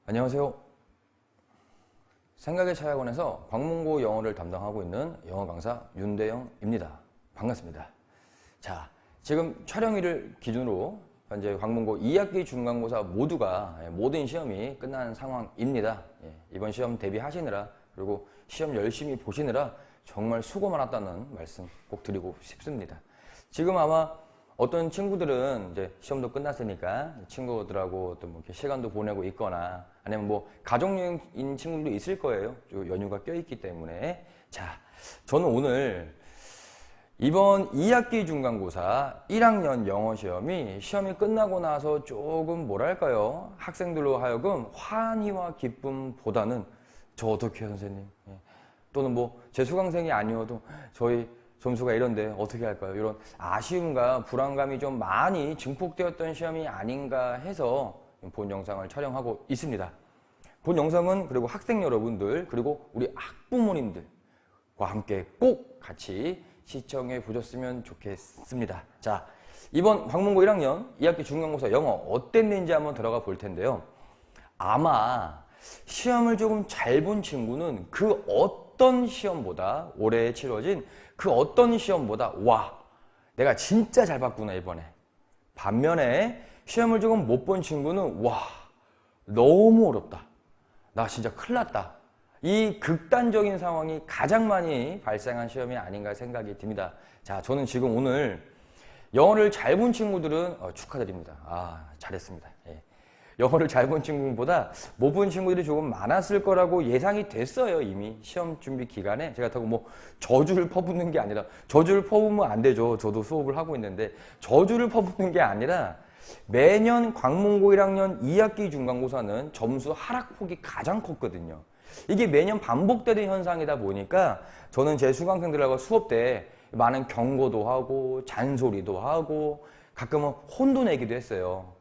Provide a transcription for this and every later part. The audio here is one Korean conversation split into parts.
안녕하세요. 생각의 차약원에서 광문고 영어를 담당하고 있는 영어 강사 윤대영입니다. 반갑습니다. 자, 지금 촬영일을 기준으로 현재 광문고 2학기 중간고사 모두가 모든 시험이 끝난 상황입니다. 이번 시험 대비하시느라 그리고 시험 열심히 보시느라 정말 수고 많았다는 말씀 꼭 드리고 싶습니다. 지금 아마 어떤 친구들은 이제 시험도 끝났으니까 친구들하고 또 뭐 이렇게 시간도 보내고 있거나 아니면 뭐 가족여행인 친구들도 있을 거예요. 연휴가 껴있기 때문에. 자, 저는 오늘 이번 2학기 중간고사 1학년 영어 시험이 끝나고 나서 조금 뭐랄까요? 학생들로 하여금 환희와 기쁨보다는 저 어떻게 해요, 선생님? 또는 뭐 제 수강생이 아니어도 저희 점수가 이런데 어떻게 할까요? 이런 아쉬움과 불안감이 좀 많이 증폭되었던 시험이 아닌가 해서 본 영상을 촬영하고 있습니다. 본 영상은 그리고 학생 여러분들 그리고 우리 학부모님들과 함께 꼭 같이 시청해 보셨으면 좋겠습니다. 자, 이번 광문고 1학년 2학기 중간고사 영어 어땠는지 한번 들어가 볼 텐데요. 아마 시험을 조금 잘 본 친구는 그 어떤 시험보다 올해 치러진 그 어떤 시험보다 와, 내가 진짜 잘 봤구나 이번에. 반면에 시험을 조금 못 본 친구는 와, 너무 어렵다. 나 진짜 큰일 났다. 이 극단적인 상황이 가장 많이 발생한 시험이 아닌가 생각이 듭니다. 자, 저는 지금 오늘 영어를 잘 본 친구들은 축하드립니다. 잘했습니다. 예. 영어를 잘 본 친구보다 못 본 친구들이 조금 많았을 거라고 예상이 됐어요. 이미 시험 준비 기간에. 제가 그렇다고 뭐 저주를 퍼붓는 게 아니라, 저주를 퍼붓으면 안 되죠. 저도 수업을 하고 있는데 저주를 퍼붓는 게 아니라 매년 광문고 1학년 2학기 중간고사는 점수 하락폭이 가장 컸거든요. 이게 매년 반복되는 현상이다 보니까 저는 제 수강생들하고 수업 때 많은 경고도 하고 잔소리도 하고 가끔은 혼도 내기도 했어요.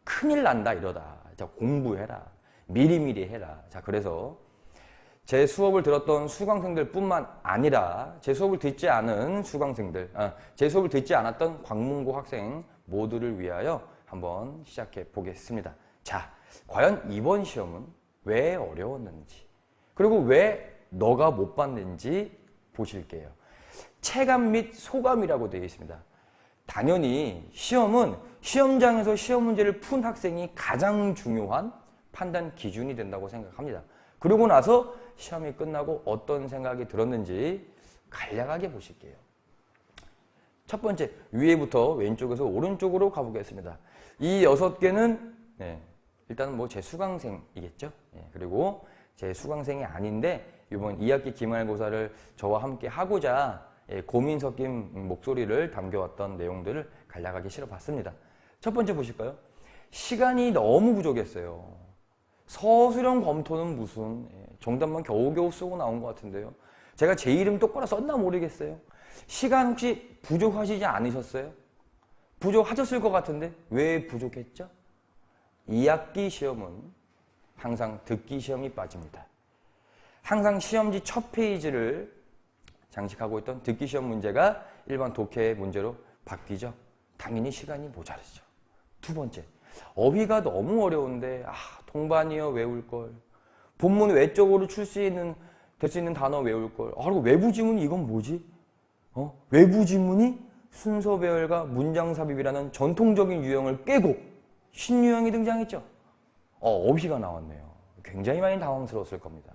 큰일 난다 이러다. 자, 공부해라. 미리미리 해라. 자, 그래서 제 수업을 들었던 수강생들 뿐만 아니라 제 수업을 듣지 않은 수강생들, 제 수업을 듣지 않았던 광문고 학생 모두를 위하여 한번 시작해 보겠습니다. 자, 과연 이번 시험은 왜 어려웠는지 그리고 왜 너가 못 봤는지 보실게요. 체감 및 소감이라고 되어 있습니다. 당연히 시험은 시험장에서 시험 문제를 푼 학생이 가장 중요한 판단 기준이 된다고 생각합니다. 그러고 나서 시험이 끝나고 어떤 생각이 들었는지 간략하게 보실게요. 첫 번째, 위에부터 왼쪽에서 오른쪽으로 가보겠습니다. 이 6개는 일단 뭐 제 수강생이겠죠. 그리고 제 수강생이 아닌데 이번 2학기 기말고사를 저와 함께 하고자 고민 섞인 목소리를 담겨왔던 내용들을 간략하게 실어봤습니다. 첫 번째 보실까요? 시간이 너무 부족했어요. 서술형 검토는 무슨 정답만 겨우겨우 쓰고 나온 것 같은데요. 제가 제 이름 똑바로 썼나 모르겠어요. 시간 혹시 부족하시지 않으셨어요? 부족하셨을 것 같은데 왜 부족했죠? 2학기 시험은 항상 듣기 시험이 빠집니다. 항상 시험지 첫 페이지를 장식하고 있던 듣기 시험 문제가 일반 독해 문제로 바뀌죠. 당연히 시간이 모자르죠. 두 번째, 어휘가 너무 어려운데 동반이어 외울 걸. 본문 외적으로 될 수 있는 단어 외울 걸. 그리고 외부 지문이 이건 뭐지? 외부 지문이 순서 배열과 문장 삽입이라는 전통적인 유형을 깨고 신유형이 등장했죠. 어휘가 나왔네요. 굉장히 많이 당황스러웠을 겁니다.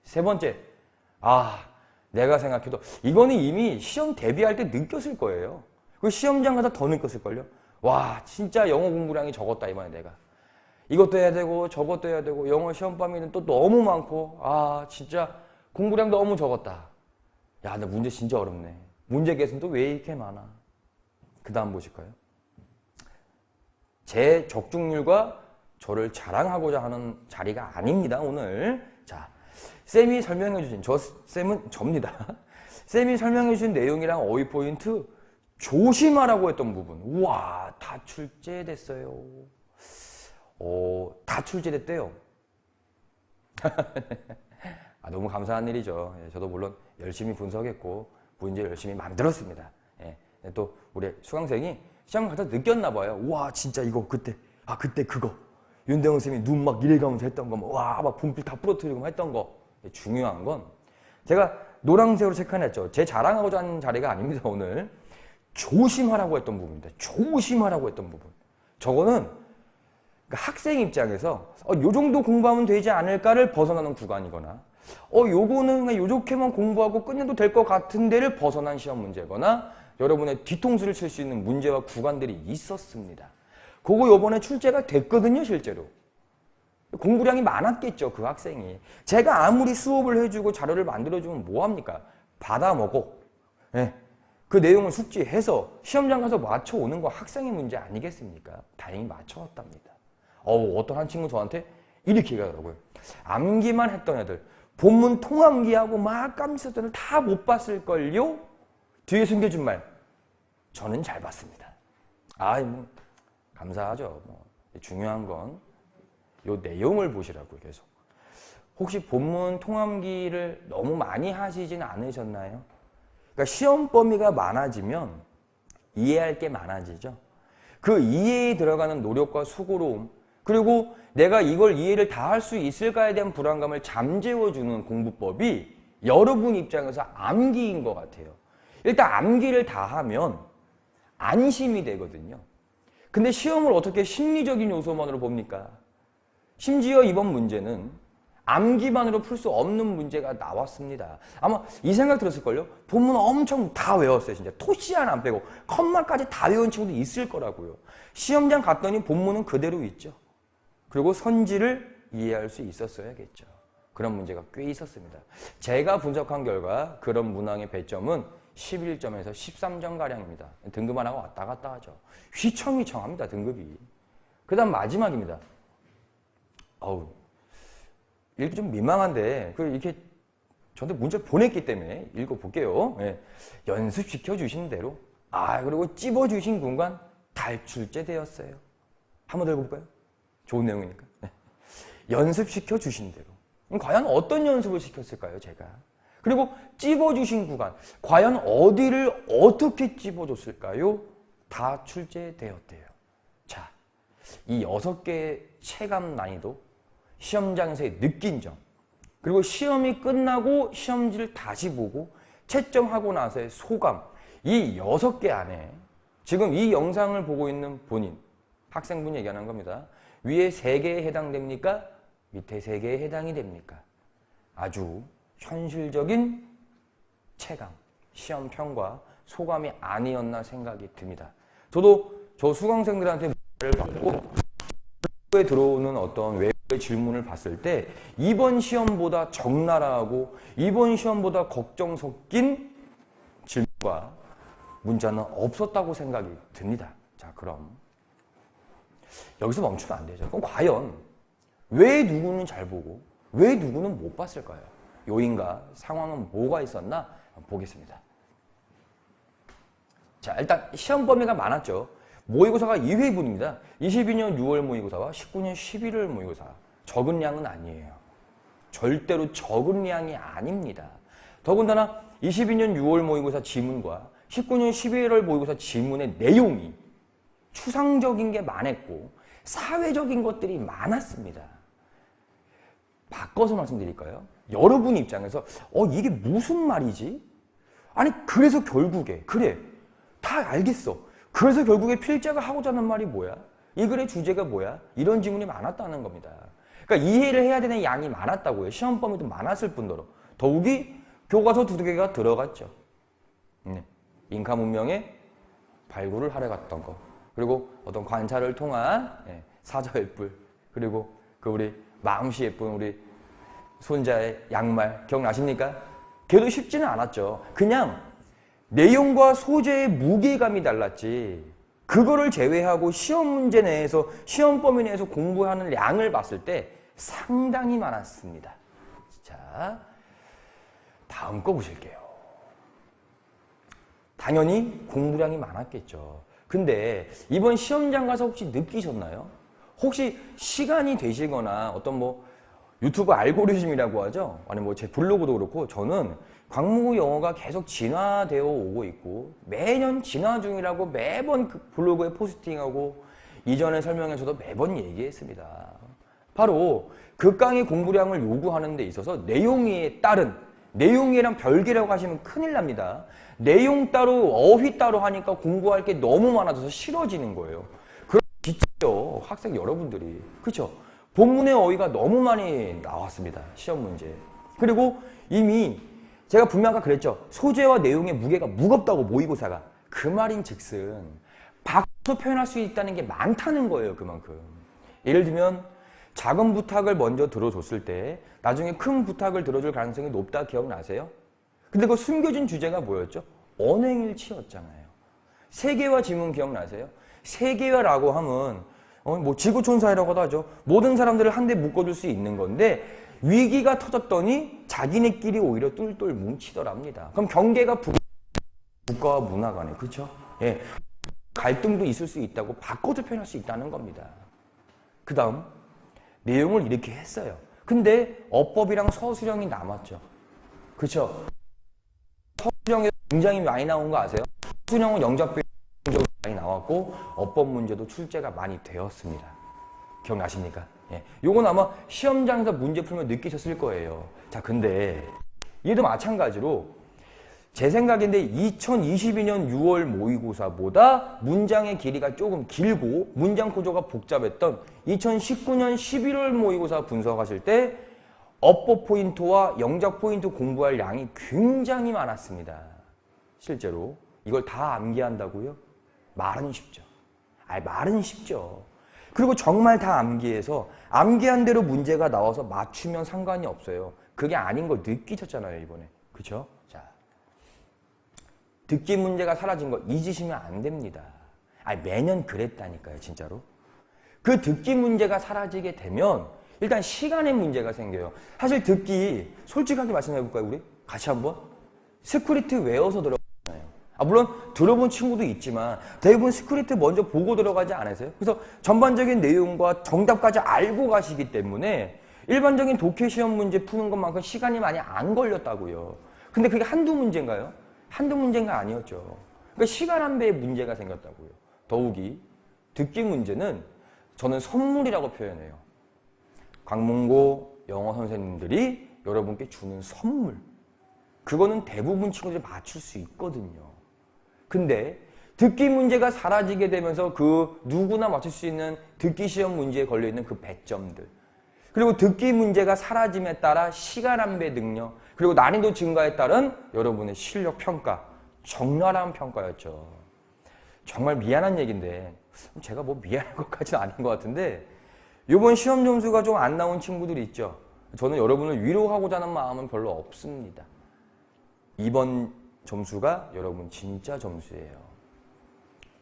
세 번째, 내가 생각해도 이거는 이미 시험 대비할 때 느꼈을 거예요. 그 시험장 가서 더 느꼈을걸요. 와, 진짜 영어 공부량이 적었다 이번에 내가. 이것도 해야 되고 저것도 해야 되고 영어 시험 범위는 또 너무 많고 진짜 공부량 너무 적었다. 야, 근데 문제 진짜 어렵네. 문제 개수는 또 왜 이렇게 많아? 그 다음 보실까요? 제 적중률과 저를 자랑하고자 하는 자리가 아닙니다, 오늘. 자, 쌤이 설명해 주신, 쌤은 접니다. sem이 설명해 주신 내용이랑 어휘 포인트 조심하라고 했던 부분. 우와, 다 출제됐어요. 다 출제됐대요. 너무 감사한 일이죠. 저도 물론 열심히 분석했고 문제 열심히 만들었습니다. 또 우리 수강생이 시험 가서 느꼈나 봐요. 우와, 진짜 이거 그때 그때 그거 윤대영 선생님이 눈 막 이래가면서 했던 거, 와, 막 분필 다 부러뜨리고 했던 거. 중요한 건 제가 노란색으로 체크해냈죠. 제 자랑하고자 하는 자리가 아닙니다, 오늘. 조심하라고 했던 부분입니다. 조심하라고 했던 부분. 저거는 학생 입장에서 요 정도 공부하면 되지 않을까를 벗어나는 구간이거나 요거는 그냥 요렇게만 공부하고 끝내도 될 것 같은 데를 벗어난 시험 문제거나 여러분의 뒤통수를 칠 수 있는 문제와 구간들이 있었습니다. 그거 요번에 출제가 됐거든요, 실제로. 공부량이 많았겠죠, 그 학생이. 제가 아무리 수업을 해주고 자료를 만들어주면 뭐합니까? 받아먹어. 네. 그 내용을 숙지해서 시험장 가서 맞춰오는 거 학생의 문제 아니겠습니까? 다행히 맞춰왔답니다. 어떤 한 친구 저한테 이렇게 얘기하더라고요. 암기만 했던 애들, 본문 통암기하고 막 깜찍했던 애들 다 못 봤을걸요? 뒤에 숨겨준 말, 저는 잘 봤습니다. 뭐 감사하죠. 중요한 건 요 내용을 보시라고요, 계속. 혹시 본문 통암기를 너무 많이 하시진 않으셨나요? 그러니까 시험 범위가 많아지면 이해할 게 많아지죠. 그 이해에 들어가는 노력과 수고로움, 그리고 내가 이걸 이해를 다 할 수 있을까에 대한 불안감을 잠재워주는 공부법이 여러분 입장에서 암기인 것 같아요. 일단 암기를 다 하면 안심이 되거든요. 근데 시험을 어떻게 심리적인 요소만으로 봅니까? 심지어 이번 문제는 암기만으로 풀 수 없는 문제가 나왔습니다. 아마 이 생각 들었을걸요? 본문 엄청 다 외웠어요. 진짜 토시 하나 안 빼고 컴마까지 다 외운 친구도 있을 거라고요. 시험장 갔더니 본문은 그대로 있죠. 그리고 선지를 이해할 수 있었어야겠죠. 그런 문제가 꽤 있었습니다. 제가 분석한 결과 그런 문항의 배점은 11점에서 13점가량입니다. 등급 하나가 왔다 갔다 하죠. 휘청휘청합니다, 등급이. 그 다음 마지막입니다. 읽기 좀 민망한데 이렇게 저한테 문자 보냈기 때문에 읽어볼게요. 네. 연습시켜 주신 대로 그리고 찝어주신 공간 탈출제 되었어요. 한번 더 읽어볼까요? 좋은 내용이니까. 네. 연습시켜 주신 대로. 과연 어떤 연습을 시켰을까요, 제가? 그리고 찝어주신 구간, 과연 어디를 어떻게 찝어줬을까요? 다 출제되었대요. 자, 이 6개의 체감 난이도, 시험장에서의 느낀 점, 그리고 시험이 끝나고 시험지를 다시 보고 채점하고 나서의 소감, 이 6개 안에 지금 이 영상을 보고 있는 본인, 학생분이 얘기하는 겁니다. 위에 3개에 해당됩니까? 밑에 3개에 해당이 됩니까? 아주 현실적인 체감, 시험 평가, 소감이 아니었나 생각이 듭니다. 저도 저 수강생들한테 문제를 받고 에 들어오는 어떤 외부의 질문을 봤을 때 이번 시험보다 적나라하고 이번 시험보다 걱정 섞인 질문과 문자는 없었다고 생각이 듭니다. 자, 그럼 여기서 멈추면 안 되죠. 그럼 과연 왜 누구는 잘 보고 왜 누구는 못 봤을까요? 요인과 상황은 뭐가 있었나 보겠습니다. 자, 일단 시험 범위가 많았죠. 모의고사가 2회분입니다. 22년 6월 모의고사와 19년 11월 모의고사. 적은 양은 아니에요. 절대로 적은 양이 아닙니다. 더군다나 22년 6월 모의고사 지문과 19년 11월 모의고사 지문의 내용이 추상적인 게 많았고 사회적인 것들이 많았습니다. 바꿔서 말씀드릴까요? 여러분 입장에서 이게 무슨 말이지? 아니 그래서 결국에 그래 다 알겠어. 그래서 결국에 필자가 하고자 하는 말이 뭐야? 이 글의 주제가 뭐야? 이런 질문이 많았다는 겁니다. 그러니까 이해를 해야 되는 양이 많았다고요. 시험 범위도 많았을 뿐더러 더욱이 교과서 2개가 들어갔죠. 잉카 문명의 발굴을 하러 갔던 거, 그리고 어떤 관찰을 통한 사자의 뿔, 그리고 그 우리 마음씨 예쁜 우리 손자의 양말 기억나십니까? 걔도 쉽지는 않았죠. 그냥 내용과 소재의 무게감이 달랐지 그거를 제외하고 시험 문제 내에서 시험 범위 내에서 공부하는 양을 봤을 때 상당히 많았습니다. 자, 다음 거 보실게요. 당연히 공부량이 많았겠죠. 근데 이번 시험장 가서 혹시 느끼셨나요? 혹시 시간이 되시거나 어떤 유튜브 알고리즘이라고 하죠. 아니 제 블로그도 그렇고 저는 광무고 영어가 계속 진화되어 오고 있고 매년 진화 중이라고 매번 그 블로그에 포스팅하고 이전의 설명에서도 매번 얘기했습니다. 바로 극강의 공부량을 요구하는 데 있어서 내용에 따른, 내용이랑 별개라고 하시면 큰일 납니다. 내용 따로 어휘 따로 하니까 공부할 게 너무 많아져서 싫어지는 거예요. 그럼 지치죠, 학생 여러분들이. 그렇죠? 본문의 어휘가 너무 많이 나왔습니다, 시험 문제. 그리고 이미 제가 분명 아까 그랬죠. 소재와 내용의 무게가 무겁다고, 모의고사가. 그 말인즉슨 밖으로 표현할 수 있다는 게 많다는 거예요, 그만큼. 예를 들면 작은 부탁을 먼저 들어줬을 때 나중에 큰 부탁을 들어줄 가능성이 높다, 기억나세요? 근데 그 숨겨진 주제가 뭐였죠? 언행일치였잖아요. 세계화 지문 기억나세요? 세계화라고 하면 뭐 지구촌사회라고도 하죠. 모든 사람들을 한데 묶어줄 수 있는 건데 위기가 터졌더니 자기네끼리 오히려 똘똘 뭉치더랍니다. 그럼 경계가 국가와 문화 간에, 그렇죠? 예, 갈등도 있을 수 있다고 바꿔서 표현할 수 있다는 겁니다. 그 다음 내용을 이렇게 했어요. 근데 어법이랑 서술형이 남았죠. 그렇죠? 서술형에 굉장히 많이 나온 거 아세요? 서술형은 영작 문제도 많이 나왔고 어법 문제도 출제가 많이 되었습니다. 기억나십니까? 예. 요건 아마 시험장에서 문제 풀면 느끼셨을 거예요. 자, 근데 얘도 마찬가지로 제 생각인데 2022년 6월 모의고사보다 문장의 길이가 조금 길고 문장 구조가 복잡했던 2019년 11월 모의고사 분석하실 때 어법 포인트와 영작 포인트 공부할 양이 굉장히 많았습니다. 실제로 이걸 다 암기한다고요? 말은 쉽죠. 말은 쉽죠. 그리고 정말 다 암기해서 암기한 대로 문제가 나와서 맞추면 상관이 없어요. 그게 아닌 거 느끼셨잖아요, 이번에. 그렇죠? 자, 듣기 문제가 사라진 거 잊으시면 안 됩니다. 매년 그랬다니까요, 진짜로. 그 듣기 문제가 사라지게 되면 일단 시간의 문제가 생겨요. 사실 듣기 솔직하게 말씀해볼까요, 우리? 같이 한번? 스크립트 외워서 들어가잖아요. 물론 들어본 친구도 있지만 대부분 스크립트 먼저 보고 들어가지 않으세요? 그래서 전반적인 내용과 정답까지 알고 가시기 때문에 일반적인 독해 시험 문제 푸는 것만큼 시간이 많이 안 걸렸다고요. 근데 그게 한두 문제인가요? 한두 문제가 아니었죠. 그러니까 시간 한 배의 문제가 생겼다고요. 더욱이 듣기 문제는 저는 선물이라고 표현해요. 강문고 영어 선생님들이 여러분께 주는 선물. 그거는 대부분 친구들이 맞출 수 있거든요. 근데 듣기 문제가 사라지게 되면서 그 누구나 맞출 수 있는 듣기 시험 문제에 걸려있는 그 배점들, 그리고 듣기 문제가 사라짐에 따라 시간 한 배 능력, 그리고 난이도 증가에 따른 여러분의 실력 평가, 적나라한 평가였죠. 정말 미안한 얘기인데 제가 뭐 미안한 것까지는 아닌 것 같은데 이번 시험 점수가 좀 안 나온 친구들이 있죠. 저는 여러분을 위로하고자 하는 마음은 별로 없습니다. 이번 점수가 여러분 진짜 점수예요.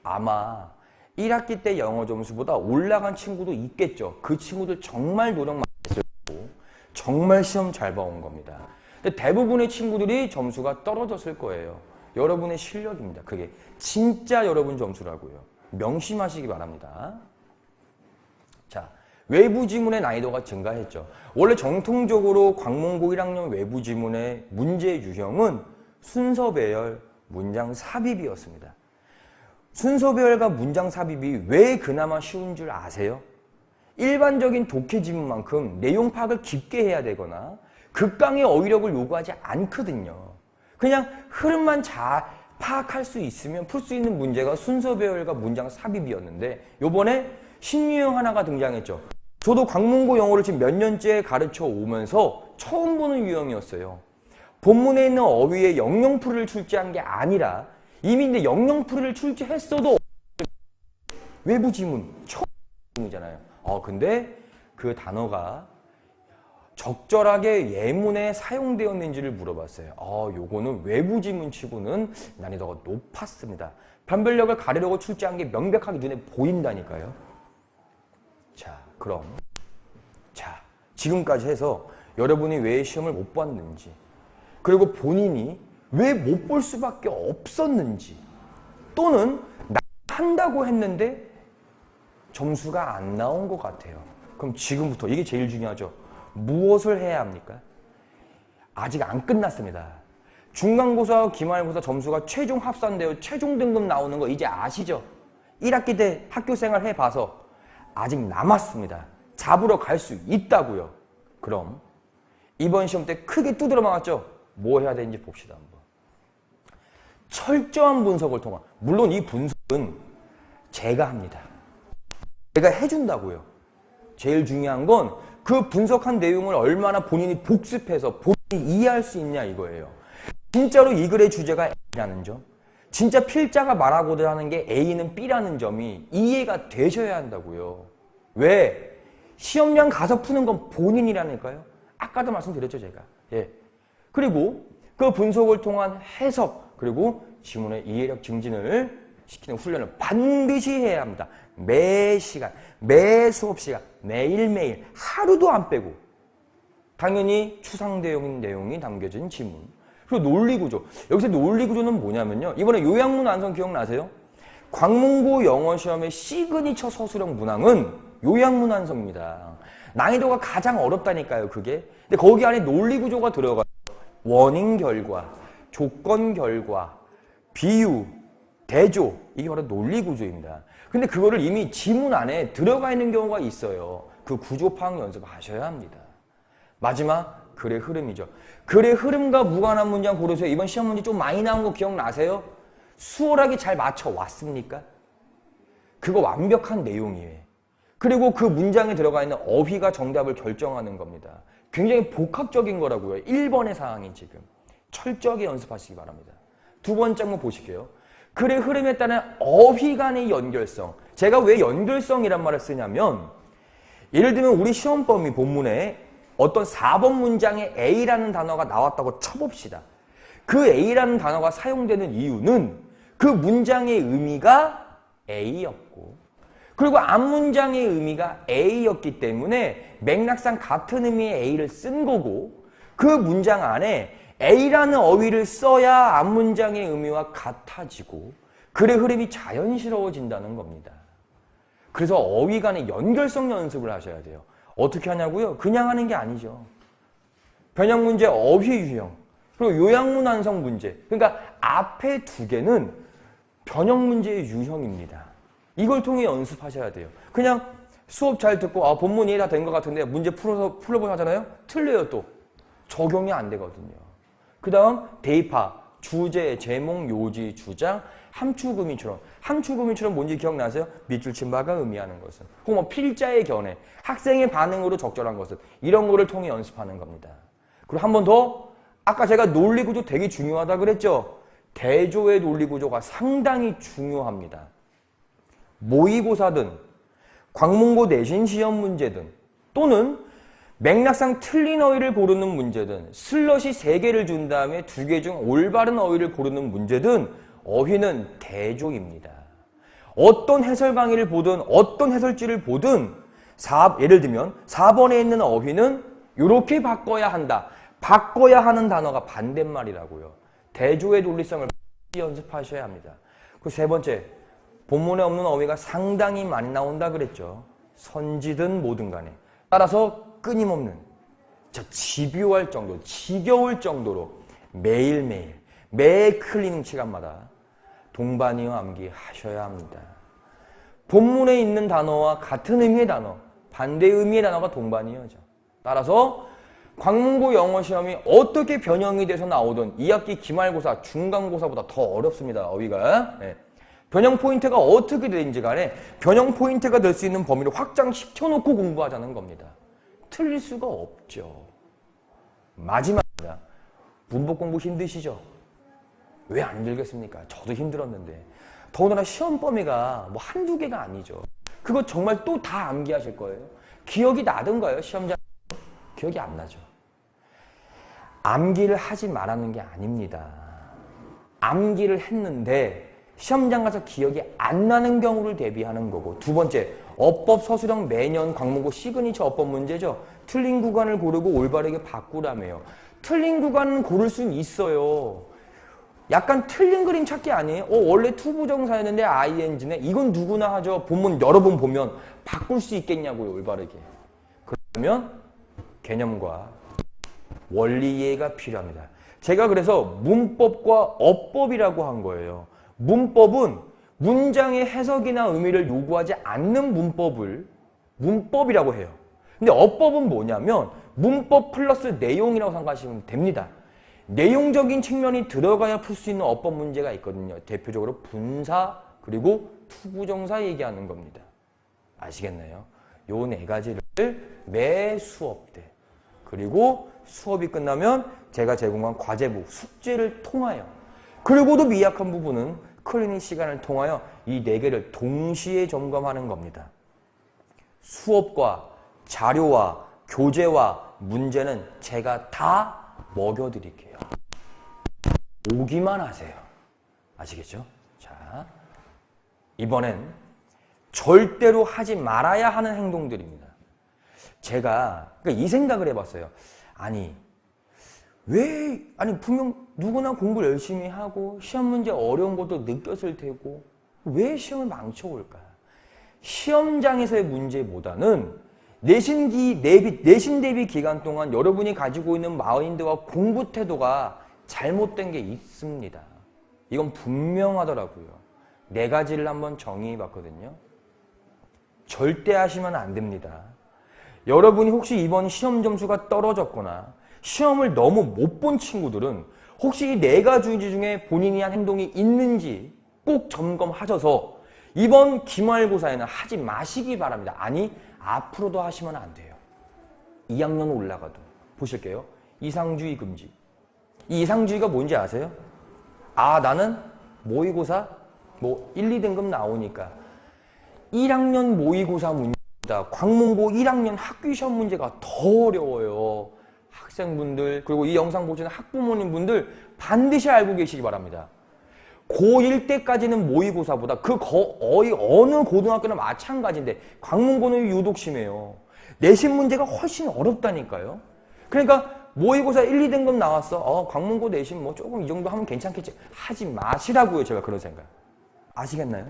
아마 1학기 때 영어 점수보다 올라간 친구도 있겠죠. 그 친구들 정말 노력 많이 했고 정말 시험 잘 봐온 겁니다. 근데 대부분의 친구들이 점수가 떨어졌을 거예요. 여러분의 실력입니다. 그게 진짜 여러분 점수라고요. 명심하시기 바랍니다. 자, 외부 지문의 난이도가 증가했죠. 원래 정통적으로 광문고 1학년 외부 지문의 문제 유형은 순서 배열, 문장 삽입이었습니다. 순서 배열과 문장 삽입이 왜 그나마 쉬운 줄 아세요? 일반적인 독해 지문만큼 내용 파악을 깊게 해야 되거나 극강의 어휘력을 요구하지 않거든요. 그냥 흐름만 잘 파악할 수 있으면 풀 수 있는 문제가 순서 배열과 문장 삽입이었는데 요번에 신유형 하나가 등장했죠. 저도 광문고 영어를 지금 몇 년째 가르쳐 오면서 처음 보는 유형이었어요. 본문에 있는 어휘의 영영풀이를 출제한 게 아니라 이미 이제 영영풀이를 출제했어도 외부 지문, 처음 지문이잖아요. 근데 그 단어가 적절하게 예문에 사용되었는지를 물어봤어요. 요거는 외부 지문 치고는 난이도가 높았습니다. 변별력을 가리려고 출제한 게 명백하게 눈에 보인다니까요. 자, 그럼 지금까지 해서 여러분이 왜 시험을 못 봤는지, 그리고 본인이 왜 못 볼 수밖에 없었는지, 또는 한다고 했는데 점수가 안 나온 것 같아요. 그럼 지금부터 이게 제일 중요하죠. 무엇을 해야 합니까? 아직 안 끝났습니다. 중간고사와 기말고사 점수가 최종 합산되어 최종 등급 나오는 거 이제 아시죠? 1학기 때 학교 생활 해봐서 아직 남았습니다. 잡으러 갈 수 있다고요. 그럼 이번 시험 때 크게 두드려 맞았죠? 뭐 해야 되는지 봅시다. 한번. 철저한 분석을 통한, 물론 이 분석은 제가 합니다. 제가 해준다고요. 제일 중요한 건 그 분석한 내용을 얼마나 본인이 복습해서 본인이 이해할 수 있냐 이거예요. 진짜로 이 글의 주제가 A라는 점, 진짜 필자가 말하고자 하는 게 A는 B라는 점이 이해가 되셔야 한다고요. 왜? 시험장 가서 푸는 건 본인이라니까요. 아까도 말씀드렸죠, 제가. 예. 그리고 그 분석을 통한 해석, 그리고 지문의 이해력 증진을 시키는 훈련을 반드시 해야 합니다. 매 시간, 매 수업 시간, 매일매일, 하루도 안 빼고. 당연히 추상대용인 내용이 담겨진 지문. 그리고 논리구조. 여기서 논리구조는 뭐냐면요. 이번에 요양문 완성 기억나세요? 광문고 영어시험의 시그니처 서술형 문항은 요양문 완성입니다. 난이도가 가장 어렵다니까요, 그게. 근데 거기 안에 논리구조가 들어가요. 원인 결과, 조건 결과, 비유, 대조. 이게 바로 논리구조입니다. 근데 그거를 이미 지문 안에 들어가 있는 경우가 있어요. 그 구조 파악 연습하셔야 합니다. 마지막, 글의 흐름이죠. 글의 흐름과 무관한 문장 고르세요. 이번 시험 문제 좀 많이 나온 거 기억나세요? 수월하게 잘 맞춰왔습니까? 그거 완벽한 내용이에요. 그리고 그 문장에 들어가 있는 어휘가 정답을 결정하는 겁니다. 굉장히 복합적인 거라고요. 1번의 사항이 지금. 철저하게 연습하시기 바랍니다. 두 번째 한번 보실게요. 글의 흐름에 따른 어휘 간의 연결성. 제가 왜 연결성이란 말을 쓰냐면, 예를 들면 우리 시험 범위 본문에 어떤 4번 문장에 A라는 단어가 나왔다고 쳐봅시다. 그 A라는 단어가 사용되는 이유는 그 문장의 의미가 A였고, 그리고 앞문장의 의미가 A였기 때문에 맥락상 같은 의미의 A를 쓴 거고, 그 문장 안에 A라는 어휘를 써야 앞문장의 의미와 같아지고 글의 흐름이 자연스러워진다는 겁니다. 그래서 어휘 간의 연결성 연습을 하셔야 돼요. 어떻게 하냐고요? 그냥 하는 게 아니죠. 변형 문제, 어휘 유형, 그리고 요양문 완성 문제. 그러니까 앞에 두 개는 변형 문제의 유형입니다. 이걸 통해 연습하셔야 돼요. 그냥 수업 잘 듣고 본문 이해 다 된 것 같은데 문제 풀어보자 하잖아요? 틀려요 또. 적용이 안 되거든요. 그 다음 대입하, 주제, 제목, 요지, 주장, 함축의미처럼. 함축의미처럼 뭔지 기억나세요? 밑줄 친 바가 의미하는 것은. 혹은 뭐 필자의 견해, 학생의 반응으로 적절한 것은. 이런 거를 통해 연습하는 겁니다. 그리고 한 번 더, 아까 제가 논리구조 되게 중요하다 그랬죠? 대조의 논리구조가 상당히 중요합니다. 모의고사든 광문고 내신 시험 문제든 또는 맥락상 틀린 어휘를 고르는 문제든 슬롯이 3개를 준 다음에 2개 중 올바른 어휘를 고르는 문제든 어휘는 대조입니다. 어떤 해설 강의를 보든 어떤 해설지를 보든 예를 들면 4번에 있는 어휘는 이렇게 바꿔야 한다. 바꿔야 하는 단어가 반대말이라고요. 대조의 논리성을 연습하셔야 합니다. 그 세 번째, 본문에 없는 어휘가 상당히 많이 나온다 그랬죠. 선지든 뭐든 간에. 따라서 끊임없는, 집요할 정도, 지겨울 정도로 매일매일, 매 클리닝 시간마다 동반이어 암기하셔야 합니다. 본문에 있는 단어와 같은 의미의 단어, 반대 의미의 단어가 동반이어죠. 따라서 광문고 영어시험이 어떻게 변형이 돼서 나오든 2학기 기말고사, 중간고사보다 더 어렵습니다. 어휘가. 네. 변형 포인트가 어떻게 되는지 간에 변형 포인트가 될 수 있는 범위를 확장시켜놓고 공부하자는 겁니다. 틀릴 수가 없죠. 마지막입니다. 문법 공부 힘드시죠? 왜 안 힘들겠습니까? 저도 힘들었는데. 더군다나 시험 범위가 뭐 한두 개가 아니죠. 그거 정말 또 다 암기하실 거예요. 기억이 나던가요? 시험장 기억이 안 나죠. 암기를 하지 말라는 게 아닙니다. 암기를 했는데 시험장 가서 기억이 안 나는 경우를 대비하는 거고, 두 번째, 어법 서술형 매년 광문고 시그니처 어법 문제죠. 틀린 구간을 고르고 올바르게 바꾸라며요. 틀린 구간은 고를 수는 있어요. 약간 틀린 그림 찾기 아니에요? 원래 투부정사였는데 ing네? 이건 누구나 하죠. 본문 여러 번 보면 바꿀 수 있겠냐고요, 올바르게. 그러면 개념과 원리 이해가 필요합니다. 제가 그래서 문법과 어법이라고 한 거예요. 문법은 문장의 해석이나 의미를 요구하지 않는 문법을 문법이라고 해요. 근데 어법은 뭐냐면 문법 플러스 내용이라고 생각하시면 됩니다. 내용적인 측면이 들어가야 풀 수 있는 어법 문제가 있거든요. 대표적으로 분사 그리고 투부정사 얘기하는 겁니다. 아시겠나요? 요 네 가지를 매 수업 때 그리고 수업이 끝나면 제가 제공한 과제부, 숙제를 통하여 그리고도 미약한 부분은 클리닉 시간을 통하여 이 네 개를 동시에 점검하는 겁니다. 수업과 자료와 교재와 문제는 제가 다 먹여드릴게요. 오기만 하세요. 아시겠죠? 자, 이번엔 절대로 하지 말아야 하는 행동들입니다. 제가 그러니까 이 생각을 해봤어요. 아니 분명 누구나 공부를 열심히 하고 시험 문제 어려운 것도 느꼈을 테고 왜 시험을 망쳐올까? 시험장에서의 문제보다는 내신 대비 기간 동안 여러분이 가지고 있는 마인드와 공부 태도가 잘못된 게 있습니다. 이건 분명하더라고요. 네 가지를 한번 정의해 봤거든요. 절대 하시면 안 됩니다. 여러분이 혹시 이번 시험 점수가 떨어졌거나 시험을 너무 못 본 친구들은 혹시 이 네 가지 중에 본인이 한 행동이 있는지 꼭 점검하셔서 이번 기말고사에는 하지 마시기 바랍니다. 아니, 앞으로도 하시면 안 돼요. 2학년 올라가도. 보실게요. 이상주의 금지. 이 이상주의가 뭔지 아세요? 아, 나는 모의고사 1, 2등급 나오니까 1학년 모의고사 문제보다 광문고 1학년 학교시험 문제가 더 어려워요. 학생분들 그리고 이 영상 보시는 학부모님분들 반드시 알고 계시기 바랍니다. 고1 때까지는 모의고사보다 거의 어느 고등학교나 마찬가지인데 광문고는 유독 심해요. 내신 문제가 훨씬 어렵다니까요. 그러니까 모의고사 1, 2등급 나왔어. 광문고 내신 조금 이 정도 하면 괜찮겠지. 하지 마시라고요. 제가 그런 생각. 아시겠나요?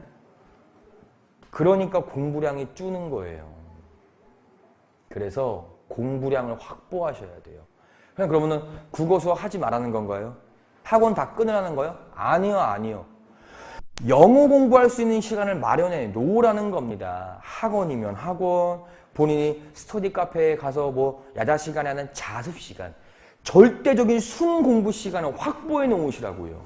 그러니까 공부량이 줄는 거예요. 그래서 공부량을 확보하셔야 돼요. 그러면은 국어 수학 하지 말라는 건가요? 학원 다 끊으라는 거예요? 아니요. 영어 공부할 수 있는 시간을 마련해 놓으라는 겁니다. 학원이면 학원, 본인이 스터디 카페에 가서 야자 시간에 하는 자습 시간, 절대적인 순 공부 시간을 확보해 놓으시라고요.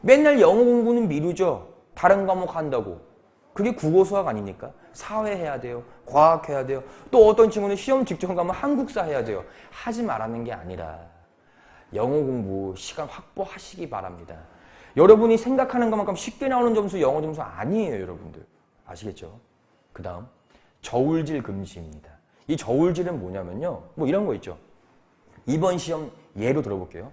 맨날 영어 공부는 미루죠. 다른 과목 한다고. 그게 국어 수학 아닙니까? 사회 해야 돼요. 과학 해야 돼요. 또 어떤 친구는 시험 직전 가면 한국사 해야 돼요. 하지 말라는 게 아니라 영어 공부 시간 확보하시기 바랍니다. 여러분이 생각하는 것만큼 쉽게 나오는 점수 영어 점수 아니에요, 여러분들. 아시겠죠? 그 다음 저울질 금지입니다. 이 저울질은 뭐냐면요. 이런 거 있죠. 이번 시험 예로 들어볼게요.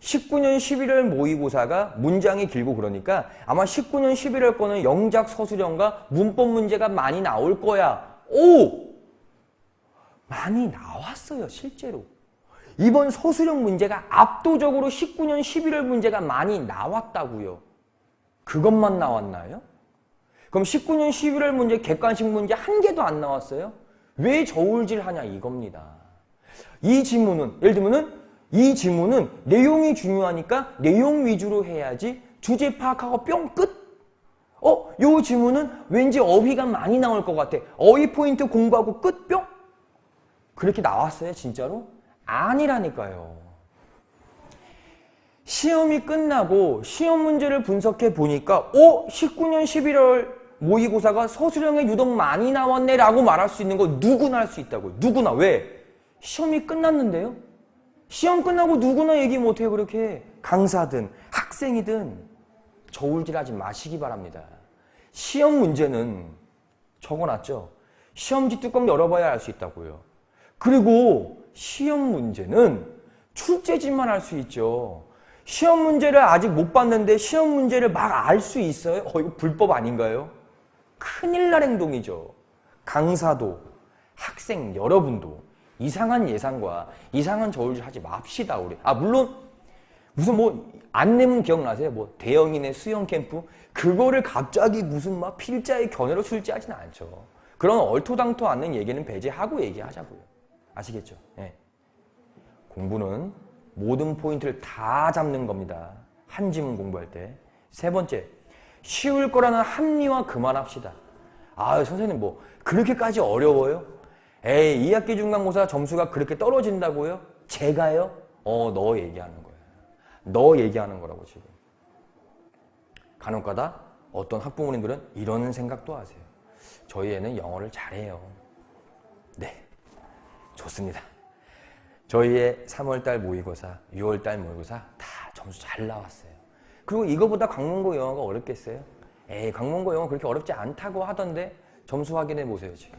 19년 11월 모의고사가 문장이 길고 그러니까 아마 19년 11월 거는 영작 서술형과 문법 문제가 많이 나올 거야. 오! 많이 나왔어요, 실제로. 이번 서술형 문제가 압도적으로 19년 11월 문제가 많이 나왔다고요. 그것만 나왔나요? 그럼 19년 11월 문제, 객관식 문제 한 개도 안 나왔어요? 왜 저울질 하냐 이겁니다. 이 지문은, 예를 들면은 이 지문은 내용이 중요하니까 내용 위주로 해야지 주제 파악하고 뿅 끝? 요 지문은 왠지 어휘가 많이 나올 것 같아. 어휘 포인트 공부하고 끝 뿅? 그렇게 나왔어요, 진짜로? 아니라니까요. 시험이 끝나고 시험 문제를 분석해 보니까 19년 11월 모의고사가 서술형에 유독 많이 나왔네 라고 말할 수 있는 거 누구나 할 수 있다고요. 누구나. 왜? 시험이 끝났는데요. 시험 끝나고 누구나 얘기 못해요. 그렇게 강사든 학생이든 저울질하지 마시기 바랍니다. 시험 문제는 적어놨죠. 시험지 뚜껑 열어봐야 알 수 있다고요. 그리고 시험 문제는 출제지만 알 수 있죠. 시험 문제를 아직 못 봤는데 시험 문제를 막 알 수 있어요? 이거 불법 아닌가요? 큰일 날 행동이죠. 강사도 학생 여러분도 이상한 예상과 이상한 저울질 하지 맙시다, 우리. 물론 무슨 안내문 기억나세요? 대형인의 수영 캠프? 그거를 갑자기 무슨 필자의 견해로 출제하지는 않죠. 그런 얼토당토 않는 얘기는 배제하고 얘기하자고요. 아시겠죠? 네. 공부는 모든 포인트를 다 잡는 겁니다. 한 지문 공부할 때. 세 번째, 쉬울 거라는 합리화 그만합시다. 아, 선생님 뭐 그렇게까지 어려워요? 에이, 2학기 중간고사 점수가 그렇게 떨어진다고요? 제가요? 너 얘기하는 거야. 너 얘기하는 거라고 지금. 간혹가다 어떤 학부모님들은 이런 생각도 하세요. 저희 애는 영어를 잘해요. 네, 좋습니다. 저희의 3월달 모의고사, 6월달 모의고사 다 점수 잘 나왔어요. 그리고 이거보다 광문고 영어가 어렵겠어요? 에이, 광문고 영어 그렇게 어렵지 않다고 하던데 점수 확인해 보세요, 지금.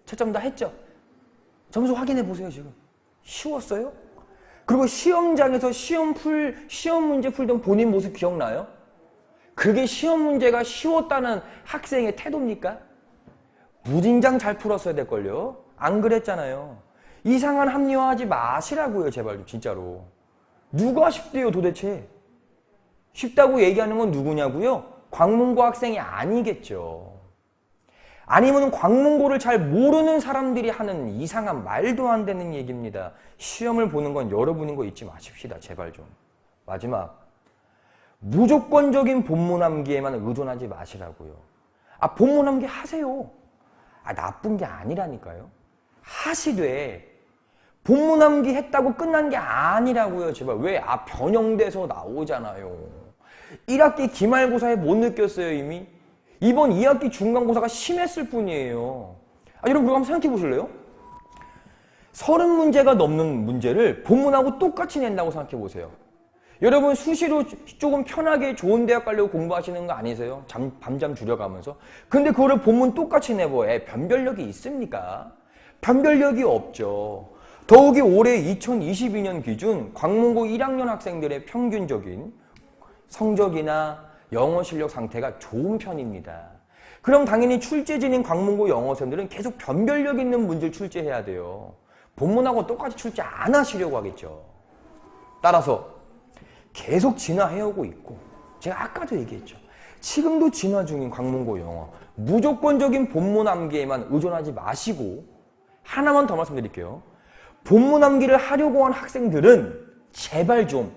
채점 다 했죠? 점수 확인해 보세요, 지금. 쉬웠어요? 그리고 시험장에서 시험 문제 풀던 본인 모습 기억나요? 그게 시험 문제가 쉬웠다는 학생의 태도입니까? 무진장 잘 풀었어야 될걸요? 안 그랬잖아요. 이상한 합리화하지 마시라고요, 제발 좀 진짜로. 누가 쉽대요, 도대체? 쉽다고 얘기하는 건 누구냐고요? 광문고 학생이 아니겠죠. 아니면 광문고를 잘 모르는 사람들이 하는 이상한 말도 안 되는 얘기입니다. 시험을 보는 건 여러분인 거 잊지 마십시다. 제발 좀. 마지막. 무조건적인 본문 암기에만 의존하지 마시라고요. 아, 본문 암기 하세요. 아, 나쁜 게 아니라니까요. 하시되 본문 암기 했다고 끝난 게 아니라고요. 제발. 왜? 아, 변형돼서 나오잖아요. 1학기 기말고사에 못 느꼈어요, 이미? 이번 2학기 중간고사가 심했을 뿐이에요. 아, 여러분, 그거 한번 생각해 보실래요? 30문제가 넘는 문제를 본문하고 똑같이 낸다고 생각해 보세요. 여러분, 수시로 조금 편하게 좋은 대학 가려고 공부하시는 거 아니세요? 밤잠 줄여가면서. 근데 그거를 본문 똑같이 내보에 변별력이 있습니까? 변별력이 없죠. 더욱이 올해 2022년 기준 광문고 1학년 학생들의 평균적인 성적이나 영어 실력 상태가 좋은 편입니다. 그럼 당연히 출제진인 광문고 영어생들은 계속 변별력 있는 문제를 출제해야 돼요. 본문하고 똑같이 출제 안 하시려고 하겠죠. 따라서 계속 진화해오고 있고, 제가 아까도 얘기했죠. 지금도 진화 중인 광문고 영어, 무조건적인 본문 암기에만 의존하지 마시고, 하나만 더 말씀드릴게요. 본문 암기를 하려고 한 학생들은 제발 좀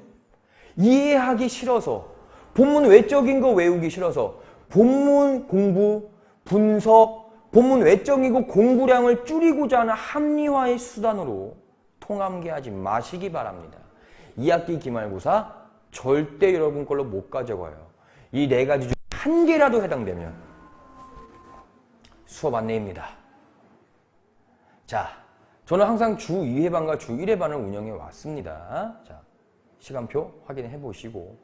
이해하기 싫어서, 본문 외적인 거 외우기 싫어서 본문 공부, 분석, 본문 외적이고 공부량을 줄이고자 하는 합리화의 수단으로 통암기하지 마시기 바랍니다. 2학기 기말고사 절대 여러분 걸로 못 가져가요. 이 네 가지 중 한 개라도 해당되면 수업 안내입니다. 자, 저는 항상 주 2회반과 주 1회반을 운영해 왔습니다. 자, 시간표 확인해 보시고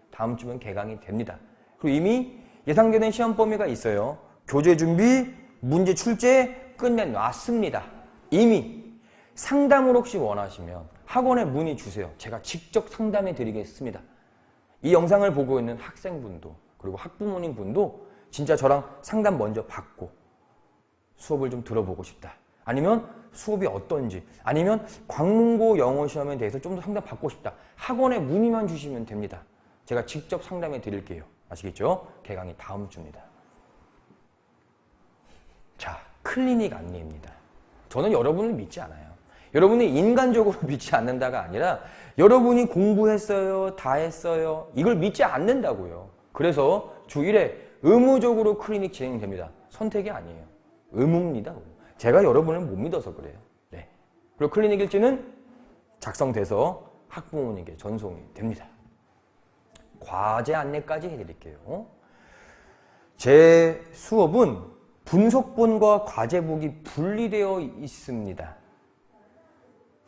다음 주면 개강이 됩니다. 그리고 이미 예상되는 시험 범위가 있어요. 교재 준비, 문제 출제 끝내놨습니다. 이미 상담을 혹시 원하시면 학원에 문의 주세요. 제가 직접 상담해 드리겠습니다. 이 영상을 보고 있는 학생분도 그리고 학부모님 분도 진짜 저랑 상담 먼저 받고 수업을 좀 들어보고 싶다. 아니면 수업이 어떤지, 아니면 광문고 영어 시험에 대해서 좀 더 상담 받고 싶다. 학원에 문의만 주시면 됩니다. 제가 직접 상담해 드릴게요. 아시겠죠? 개강이 다음 주입니다. 자, 클리닉 안내입니다. 저는 여러분을 믿지 않아요. 여러분이 인간적으로 믿지 않는다가 아니라 여러분이 공부했어요, 다 했어요, 이걸 믿지 않는다고요. 그래서 주 1회 의무적으로 클리닉 진행됩니다. 선택이 아니에요. 의무입니다. 제가 여러분을 못 믿어서 그래요. 네. 그리고 클리닉 일지는 작성돼서 학부모님께 전송이 됩니다. 과제 안내까지 해드릴게요. 제 수업은 분석본과 과제북이 분리되어 있습니다.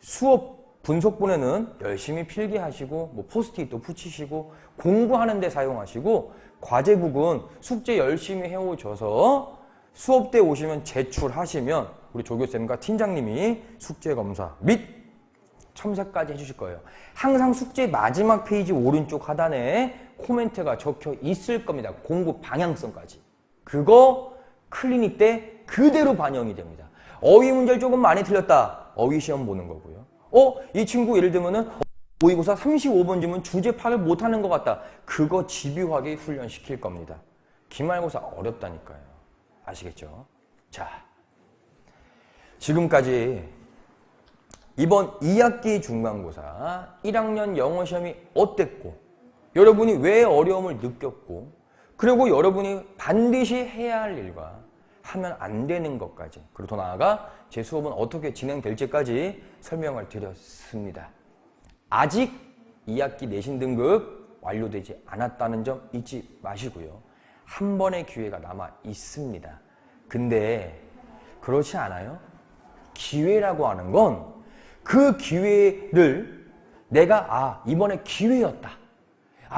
수업 분석본에는 열심히 필기하시고 뭐 포스트잇도 붙이시고 공부하는 데 사용하시고, 과제북은 숙제 열심히 해오셔서 수업 때 오시면 제출하시면 우리 조교쌤과 팀장님이 숙제 검사 및 첨삭까지 해주실 거예요. 항상 숙제 마지막 페이지 오른쪽 하단에 코멘트가 적혀 있을 겁니다. 공부 방향성까지. 그거 클리닉 때 그대로 반영이 됩니다. 어휘 문제를 조금 많이 틀렸다. 어휘 시험 보는 거고요. 이 친구 예를 들면은 모의고사 35번지면 주제 파악을 못하는 것 같다. 그거 집요하게 훈련시킬 겁니다. 기말고사 어렵다니까요. 아시겠죠? 자, 지금까지 이번 2학기 중간고사 1학년 영어 시험이 어땠고 여러분이 왜 어려움을 느꼈고, 그리고 여러분이 반드시 해야 할 일과 하면 안 되는 것까지, 그리고 더 나아가 제 수업은 어떻게 진행될지까지 설명을 드렸습니다. 아직 2학기 내신 등급 완료되지 않았다는 점 잊지 마시고요. 한 번의 기회가 남아 있습니다. 근데 그렇지 않아요? 기회라고 하는 건 그 기회를 내가 이번에 기회였다.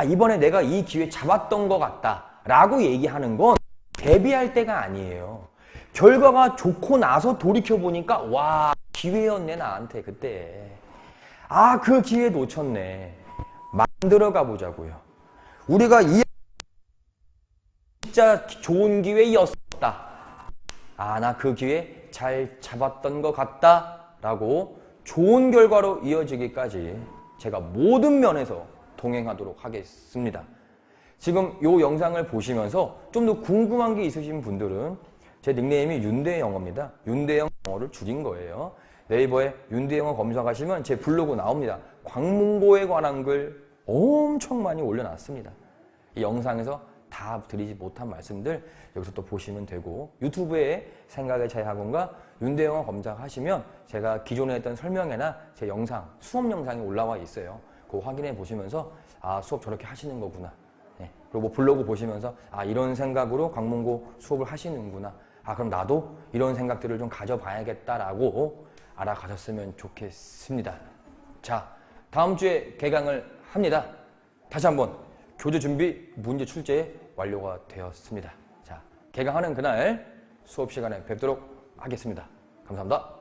이번에 내가 이 기회 잡았던 것 같다. 라고 얘기하는 건 대비할 때가 아니에요. 결과가 좋고 나서 돌이켜보니까 와, 기회였네 나한테 그때. 그 기회 놓쳤네. 만들어 가보자고요. 우리가 진짜 좋은 기회였다. 나 그 기회 잘 잡았던 것 같다. 라고 좋은 결과로 이어지기까지 제가 모든 면에서 동행하도록 하겠습니다. 지금 이 영상을 보시면서 좀 더 궁금한 게 있으신 분들은 제 닉네임이 윤대영어입니다. 윤대영 영어를 줄인 거예요. 네이버에 윤대영어 검색하시면 제 블로그 나옵니다. 광문고에 관한 글 엄청 많이 올려놨습니다. 이 영상에서 다 드리지 못한 말씀들 여기서 또 보시면 되고, 유튜브에 생각의 차이학원과 윤대영어 검색하시면 제가 기존에 했던 설명회나 제 영상, 수업 영상이 올라와 있어요. 그거 확인해 보시면서 수업 저렇게 하시는 거구나. 그리고 블로그 보시면서 이런 생각으로 광문고 수업을 하시는구나. 그럼 나도 이런 생각들을 좀 가져봐야겠다라고 알아가셨으면 좋겠습니다. 자, 다음 주에 개강을 합니다. 다시 한번 교재 준비 문제 출제 완료가 되었습니다. 자, 개강하는 그날 수업 시간에 뵙도록 하겠습니다. 감사합니다.